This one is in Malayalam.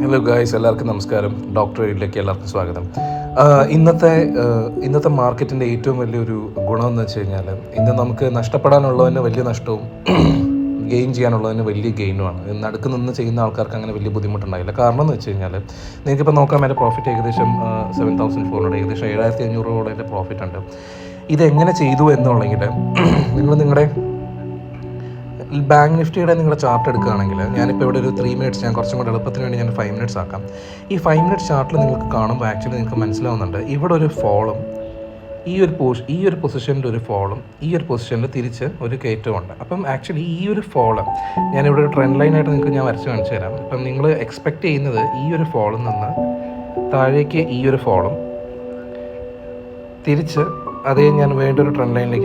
ഹലോ ഗായ്സ്, എല്ലാവർക്കും നമസ്കാരം. ഡോക്ടർ എയ്ഡിലേക്ക് എല്ലാവർക്കും സ്വാഗതം. ഇന്നത്തെ മാർക്കറ്റിൻ്റെ ഏറ്റവും വലിയൊരു ഗുണമെന്ന് വെച്ച് കഴിഞ്ഞാൽ, ഇന്ന് നമുക്ക് നഷ്ടപ്പെടാനുള്ളതിന് വലിയ നഷ്ടവും ഗെയിൻ ചെയ്യാനുള്ളതിന് വലിയ ഗെയിനുമാണ്. നടുക്ക് നിന്ന് ചെയ്യുന്ന ആൾക്കാർക്ക് അങ്ങനെ വലിയ ബുദ്ധിമുട്ടുണ്ടായില്ല. കാരണം എന്ന് വെച്ച് കഴിഞ്ഞാൽ, നിങ്ങൾക്കിപ്പോൾ നോക്കാം, എൻ്റെ പ്രോഫിറ്റ് ഏകദേശം 7,400, ഏകദേശം 7,500 പ്രോഫിറ്റ് ഉണ്ട്. ഇതെങ്ങനെ ചെയ്തു എന്നുള്ളെങ്കിൽ, നിങ്ങളുടെ ബാങ്ക് നിഫ്റ്റിയുടെ നിങ്ങളുടെ ചാർട്ട് എടുക്കുകയാണെങ്കിൽ, ഞാനിപ്പോൾ ഇവിടെ ഒരു 3 മിനിറ്റ്സ്, ഞാൻ കുറച്ചും കൂടെ എളുപ്പത്തിന് വേണ്ടി ഞാൻ 5 മിനിറ്റ്സ് ആക്കാം. ഈ 5 മിനിറ്റ്സ് ചാർട്ടിൽ നിങ്ങൾക്ക് കാണുമ്പോൾ ആക്ച്വലി നിങ്ങൾക്ക് മനസ്സിലാവുന്നുണ്ട്, ഇവിടെ ഒരു ഫോളും ഈ ഒരു പൊസിഷനിൽ ഒരു ഫോളും ഈ ഒരു പൊസിഷനിൽ തിരിച്ച് ഒരു കയറ്റമുണ്ട്. അപ്പം ആക്ച്വലി ഈ ഒരു ഫോള് ഞാനിവിടെ ഒരു ട്രെൻഡ് ലൈനായിട്ട് നിങ്ങൾക്ക് ഞാൻ വരച്ച് കാണിച്ചു തരാം. അപ്പം നിങ്ങൾ എക്സ്പെക്റ്റ് ചെയ്യുന്നത് ഈ ഒരു ഫോളിൽ നിന്ന് താഴേക്ക് ഈ ഒരു ഫോളും തിരിച്ച് അതേ ഞാൻ വേണ്ട ഒരു ട്രെൻഡ് ലൈനിലേക്ക്